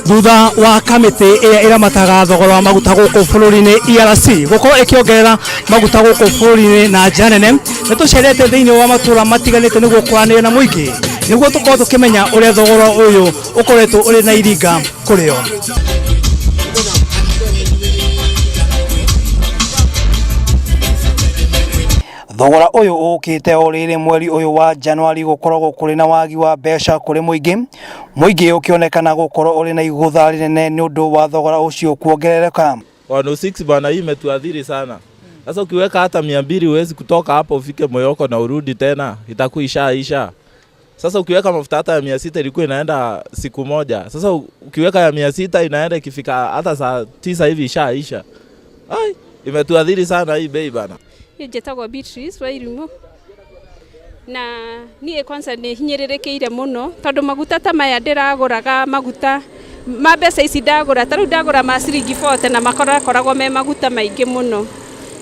thutha wa kamiti ira mataga thogora wa maguta guku bururi-ini ERC gukorwo ikiongerera maguta guku bururi-ini na njira nene. Nitucerete thiini wa matura matiganite niguo kwaranĩria na muingi niguo tukorwo tukimenya uria thogora uyu ukoretwo uri na iringa kurio. Thogora uyu ukite orire mweri uyu wa Januari gukorwo kuri na wagi wa mbeca kuri muingi ukionekana gukorwo uri na igutha rinene ni undu wa thogora ucio kuongerereka. 106 bana, hii imetuadhiri sana. Sasa ukiweka hata 200 huwezi kutoka hapo ufike Moyoko na urudi tena, itakuwa ishaisha. Sasa ukiweka mafuta hata ya 600 ilikuwa inaenda siku moja. Sasa ukiweka ya 600 inaenda ikifika hata saa 9 hivi ishaisha. Ai, imetuadhiri sana hii bei bana. Jetagwa Beatrice wa Irumo na niĩ kwanza nĩ hinyĩrĩrĩkĩire mũno tondũ maguta ta maya ndĩragũraga maguta ma mbeca ici ndagũra tarĩu ndagũra ma ciringi 40 na makoragwo me maguta maingĩ mũno.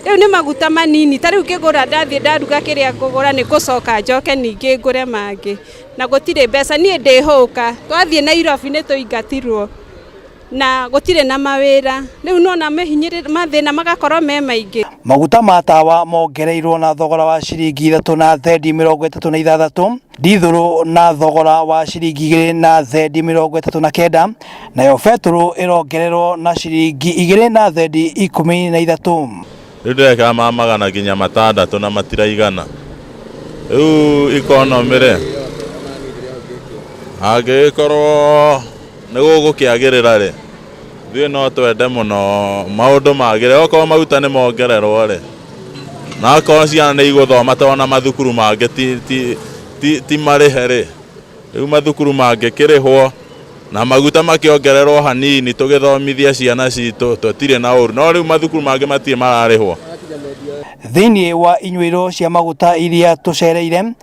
Rĩu nĩ maguta manini tarĩu ngĩgũra ndathiĩ ndaruga kĩrĩa ngũgũra nĩ gũcoka njoke ningĩ ngũre mangĩ na gũtirĩ mbeca. Niĩ ndĩhũka twathiĩ Nairobi nĩ tũingatirwo na gũtirĩ na mawĩra rĩu nona mehinyĩrĩra mathĩna magakorwo me maingĩ. Maguta ma tawa mongereirwo na thogora wa ciringi 3 na thendi 36, dithũrũ na thogora wa ciringi 2 na thendi 39, nayo betũrũ ĩrongererwo na ciringi 2 na thendi 13. Rĩu ndĩreka ma magana nginya 6 na matiraigana. Rĩu ikonomĩ angĩkorwo nĩ gũgũkĩagĩrĩra rĩ thiĩ no twende mũno maũndũ magĩre okorwo maguta nĩ mongererwo rĩ na okorwo ciana nĩ igũthoma tona mathukuru mangĩ ti marĩhe rĩ rĩu mathukuru mangĩkĩrĩhwo na maguta makĩongererwo hanini tũgĩthomithia ciana citũ tũtirĩ na ũru no rĩu mathukuru mangĩ matirĩ mararĩhwo. Thiini wa inyuĩro cia maguta iria tũcereire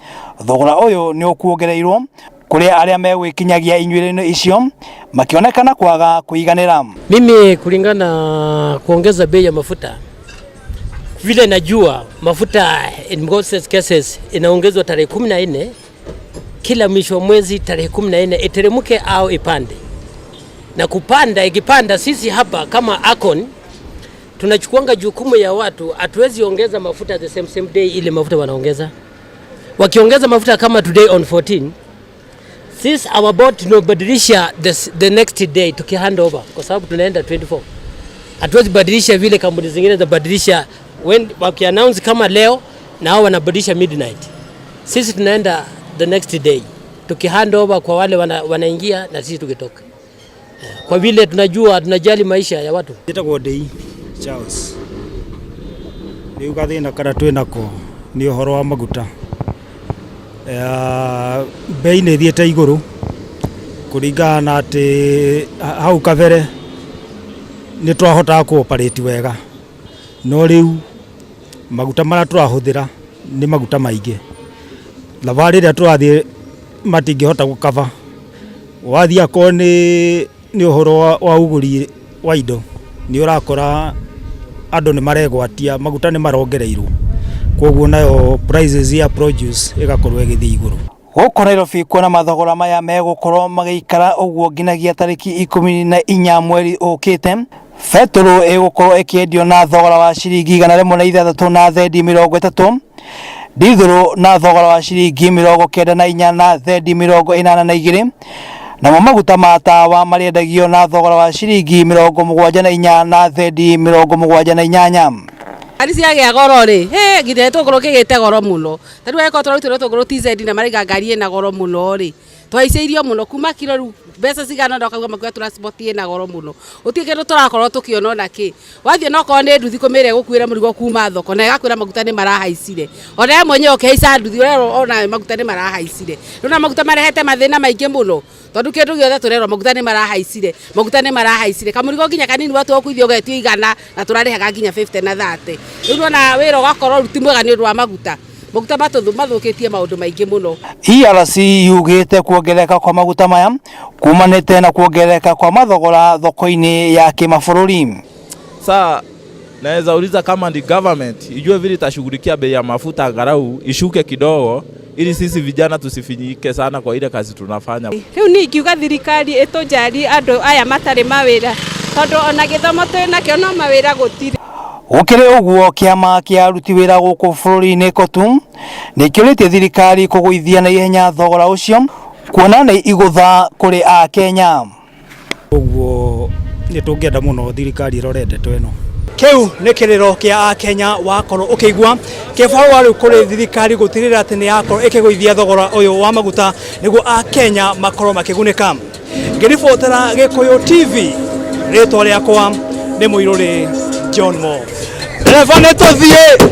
thogora ũyũ nĩ ũkuongereirwo kuria aria megwikinyagia inyuĩro icio makionekana kwaga kuiganira. Mimi kulingana kuongeza bei ya mafuta vile najua mafuta in most cases inaongezwa tarehe 14 kila mwisho mwezi tarehe 14 iteremke au ipande. Na kupanda ikipanda sisi hapa kama Akon tunachukuanga jukumu ya watu hatuwezi ongeza mafuta the same day ile mafuta wanaongeza. Wakiongeza mafuta kama today on 14 since our board tunabadilisha the next day tukihand over kwa sababu tunaenda 24. Hatuwezi badilisha vile kampuni zingine zabadilisha when wakiannounce kama leo na hao wanabadilisha midnight. Sisi tunaenda the next day tukihand over kwa wale wanaingia na sisi tukitoka. Kwa vile tunajua tunajali maisha ya watu. Jetagwo Dei Charles. Rĩu gathĩna kana twĩnako nĩ ũhoro wa maguta. Bei nĩ thiĩte igũrũ kũringana na atĩ hau kabere nĩ twahotaga kuoperate wega no rĩu maguta marĩa tũrahũthĩra nĩ maguta maingĩ na rĩrĩa tũrathiĩ matingĩhota gũkava. Wathiĩ akorwo nĩ ũhoro wa ũgũri wa indo nĩ ũrakora andũ nĩ maregwatia maguta nĩ marongereirwo koguo nayo prices ya produce igakorwo igithii iguru. Gũkũ Nairobi kuona mathogora maya megũkorwo magĩikara ũguo nginyagia tarĩki 14 mweri ũkĩte. Betũrũ ĩgũkorwo ĩkĩendio na thogora wa ciringi 106 na thendi 30, dithũrũ na thogora wa ciringi 94 na thendi 82, namo maguta ma tawa marĩendagio na thogora wa ciringi 74 na thendi 78. Arisi yake goro ri githe tũgũrũ kĩgĩte goro mũno tarĩu eko tũrutĩrwo tũgũrũ TZ na marĩga ngari na goro mũno ri twaicĩirio mũno kuma kilo rĩu mbeca cigana ndokauga makua transport na goro mũno ũtige tũrakorwo tũkĩona naki wathiĩ no korwo nĩ nduthi kũmĩre gũkuĩra mũrigo kuma thoko na ĩgakwĩra maguta nĩ marahaicire ona ye mwenyewe ũkĩhaica nduthi ona maguta nĩ marahaicire na maguta marehete mathĩna maingĩ mũno tondu kĩndũ gĩothe tũrerwo maguta nĩ marahaicire kamũrigo nginya kanini watu ũkuithio getio igana na tũrarĩhaga nginya 50 na 30 rĩu ona wĩra ũgakorwo ruti mwega nĩ ũndũ wa maguta mathũkĩtie maũndũ maingĩ mũno. ERC yugĩte kuongereka kwa maguta maya kumanĩte na kuongereka kwa mathogora thoko-inĩ ya kĩmabũrũri. Sasa naweza uliza kama the government ijue vile itashughulikia bei ya mafuta angalau ishuke kidogo ili sisi vijana tusifinyike sana kwa ile kazi tunafanya. Riu ni ingiuga thirikari itunjari andu aya matari mawira tondu ona githomo twina kio no mawira gutiri. Gukiri uguo kiama kia aruti wira guku bururi-ini Kotu ni kiuritie thirikari kuguithia na ihenya thogora ucio kuona ni igutha kuri a Kenya. Uguo ni tungienda muno thirikari irore ndeto ino. Kiu ni kiriro kia a Kenya wakorwo ukigwa kibao wari kuri thirikari gutirira ati ni yakorwo ikiguithia thogora uyu wa maguta niguo a Kenya makorwo makigunika. Ngiribotera Gikuyu TV ritwa riakwa ni Muiruri John Mo. Reva netuthie